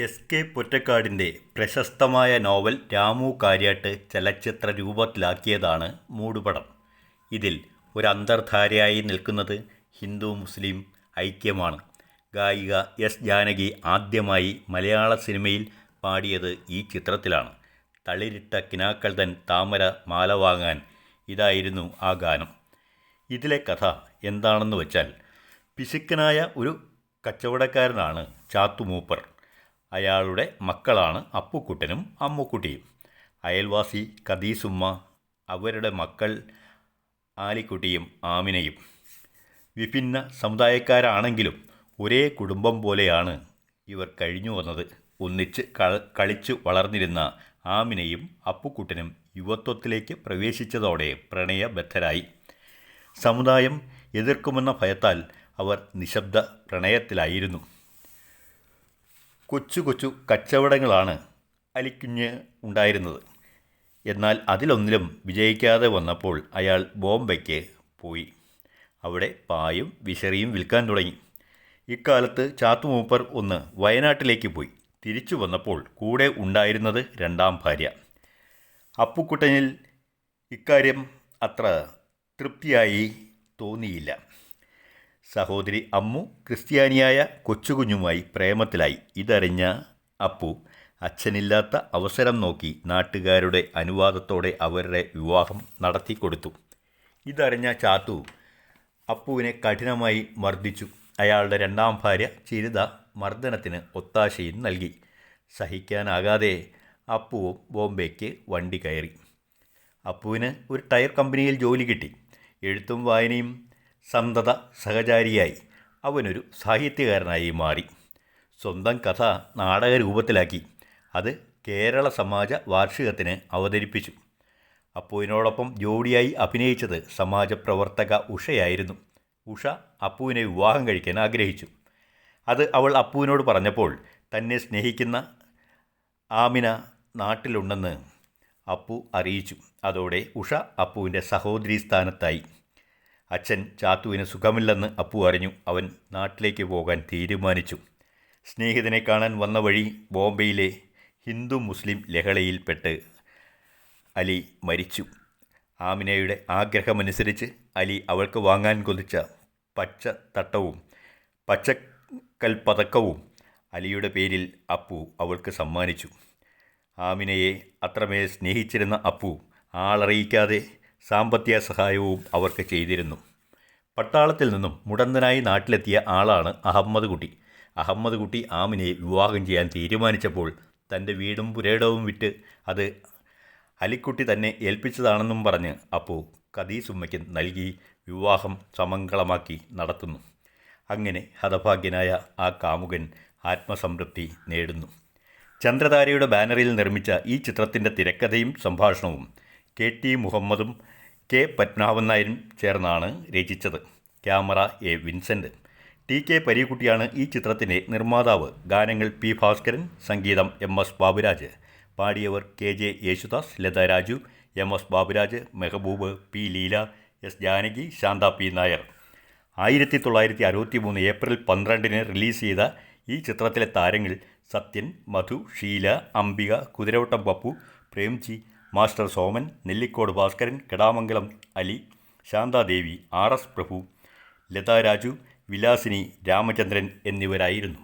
എസ്.കെ. പൊറ്റക്കാടിൻ്റെ പ്രശസ്തമായ നോവൽ രാമു കാര്യാട്ട് ചലച്ചിത്ര രൂപത്തിലാക്കിയതാണ് മൂടുപടം. ഇതിൽ ഒരു അന്തർധാരയായി നിൽക്കുന്നത് ഹിന്ദു മുസ്ലിം ഐക്യമാണ്. ഗായിക എസ്. ജാനകി ആദ്യമായി മലയാള സിനിമയിൽ പാടിയത് ഈ ചിത്രത്തിലാണ്. തളിരിട്ട കിനാക്കൾ തൻ താമര മാല വാങ്ങാൻ, ഇതായിരുന്നു ആ ഗാനം. ഇതിലെ കഥ എന്താണെന്ന് വെച്ചാൽ, പിശുക്കനായ ഒരു കച്ചവടക്കാരനാണ് ചാത്തുമൂപ്പർ. അയാളുടെ മക്കളാണ് അപ്പുക്കുട്ടനും അമ്മുക്കുട്ടിയും. അയൽവാസി കദീസുമ്മ, അവരുടെ മക്കൾ ആലിക്കുട്ടിയും ആമിനയും. വിഭിന്ന സമുദായക്കാരാണെങ്കിലും ഒരേ കുടുംബം പോലെയാണ് ഇവർ കഴിഞ്ഞു വന്നത്. ഒന്നിച്ച് കളിച്ചു വളർന്നിരുന്ന ആമിനയും അപ്പുക്കുട്ടനും യുവത്വത്തിലേക്ക് പ്രവേശിച്ചതോടെ പ്രണയബദ്ധരായി. സമുദായം എതിർക്കുമെന്ന ഭയത്താൽ അവർ നിശബ്ദ പ്രണയത്തിലായിരുന്നു. കൊച്ചു കൊച്ചു കച്ചവടങ്ങളാണ് അലിക്കുഞ്ഞ് ഉണ്ടായിരുന്നത്. എന്നാൽ അതിലൊന്നിലും വിജയിക്കാതെ വന്നപ്പോൾ അയാൾ ബോംബെക്ക് പോയി. അവിടെ പായും വിശറിയും വിൽക്കാൻ തുടങ്ങി. ഇക്കാലത്ത് ചാത്തുമൂപ്പർ ഒന്ന് വയനാട്ടിലേക്ക് പോയി. തിരിച്ചു വന്നപ്പോൾ കൂടെ ഉണ്ടായിരുന്നത് രണ്ടാം ഭാര്യ. അപ്പുക്കുട്ടനിൽ ഇക്കാര്യം അത്ര തൃപ്തിയായി തോന്നിയില്ല. സഹോദരി അമ്മു ക്രിസ്ത്യാനിയായ കൊച്ചുകുഞ്ഞുമായി പ്രേമത്തിലായി. ഇതറിഞ്ഞ അപ്പു അച്ഛനില്ലാത്ത അവസരം നോക്കി നാട്ടുകാരുടെ അനുവാദത്തോടെ അവരുടെ വിവാഹം നടത്തിക്കൊടുത്തു. ഇതറിഞ്ഞ ചാത്തു അപ്പുവിനെ കഠിനമായി മർദ്ദിച്ചു. അയാളുടെ രണ്ടാം ഭാര്യ ചിരിത മർദ്ദനത്തിന് ഒത്താശയും നൽകി. സഹിക്കാനാകാതെ അപ്പുവും ബോംബെക്ക് വണ്ടി കയറി. അപ്പുവിന് ഒരു ടയർ കമ്പനിയിൽ ജോലി കിട്ടി. എഴുത്തും വായനയും സന്തത സഹചാരിയായി. അവനൊരു സാഹിത്യകാരനായി മാറി. സ്വന്തം കഥ നാടക രൂപത്തിലാക്കി. അത് കേരള സമാജ വാർഷികത്തിന് അവതരിപ്പിച്ചു. അപ്പുവിനോടൊപ്പം ജോഡിയായി അഭിനയിച്ചത് സമാജപ്രവർത്തക ഉഷയായിരുന്നു. ഉഷ അപ്പുവിനെ വിവാഹം കഴിക്കാൻ ആഗ്രഹിച്ചു. അത് അവൾ അപ്പുവിനോട് പറഞ്ഞപ്പോൾ തന്നെ സ്നേഹിക്കുന്ന ആമിന നാട്ടിലുണ്ടെന്ന് അപ്പു അറിയിച്ചു. അതോടെ ഉഷ അപ്പുവിൻ്റെ സഹോദരി സ്ഥാനത്തായി. അച്ഛൻ ചാത്തുവിന് സുഖമില്ലെന്ന് അപ്പു അറിഞ്ഞു. അവൻ നാട്ടിലേക്ക് പോകാൻ തീരുമാനിച്ചു. സ്നേഹിതനെ കാണാൻ വന്ന വഴി ബോംബെയിലെ ഹിന്ദു മുസ്ലിം ലഹളയിൽപ്പെട്ട് അലി മരിച്ചു. ആമിനയുടെ ആഗ്രഹമനുസരിച്ച് അലി അവൾക്ക് വാങ്ങാൻ കൊതിച്ച പച്ച തട്ടവും പച്ചക്കൽപ്പതക്കവും അലിയുടെ പേരിൽ അപ്പു അവൾക്ക് സമ്മാനിച്ചു. ആമിനയെ അത്രമേൽ സ്നേഹിച്ചിരുന്ന അപ്പു ആളറിയിക്കാതെ സാമ്പത്തിക സഹായവും അവർക്ക് ചെയ്തിരുന്നു. പട്ടാളത്തിൽ നിന്നും മുടന്തനായി നാട്ടിലെത്തിയ ആളാണ് അഹമ്മദ് കുട്ടി. അഹമ്മദ് കുട്ടി ആമിനയെ വിവാഹം ചെയ്യാൻ തീരുമാനിച്ചപ്പോൾ തൻ്റെ വീടും പുരയിടവും വിറ്റ് അത് അലിക്കുട്ടി തന്നെ ഏൽപ്പിച്ചതാണെന്നും പറഞ്ഞ് അപ്പു കദീസുമ്മയ്ക്ക് നൽകി വിവാഹം സമംഗളമാക്കി നടത്തുന്നു. അങ്ങനെ ഹതഭാഗ്യനായ ആ കാമുകൻ ആത്മസംതൃപ്തി നേടുന്നു. ചന്ദ്രതാരയുടെ ബാനറിൽ നിർമ്മിച്ച ഈ ചിത്രത്തിൻ്റെ തിരക്കഥയും സംഭാഷണവും KT മുഹമ്മദും K പത്മനാഭൻ നായരും ചേർന്നാണ് രചിച്ചത്. Camera A Vincent. TK പരീക്കുട്ടിയാണ് ഈ ചിത്രത്തിൻ്റെ നിർമ്മാതാവ്. ഗാനങ്ങൾ P ഭാസ്കരൻ, സംഗീതം MS ബാബുരാജ്. പാടിയവർ KJ Yesudas, Latha Raju, MS Baburaj, Mehboob, P Leela, S Janaki, Shantha P Nair. 1963 April 12 release ചെയ്ത ഈ ചിത്രത്തിലെ താരങ്ങൾ സത്യൻ, മധു, ഷീല, അംബിക, കുതിരവട്ടം പപ്പു, പ്രേംജി, മാസ്റ്റർ സോമൻ, നെല്ലിക്കോട് ഭാസ്കരൻ, കെടാമംഗലം അലി, ശാന്താദേവി, RS പ്രഭു, ലത രാജു, വിലാസിനി രാമചന്ദ്രൻ എന്നിവരായിരുന്നു.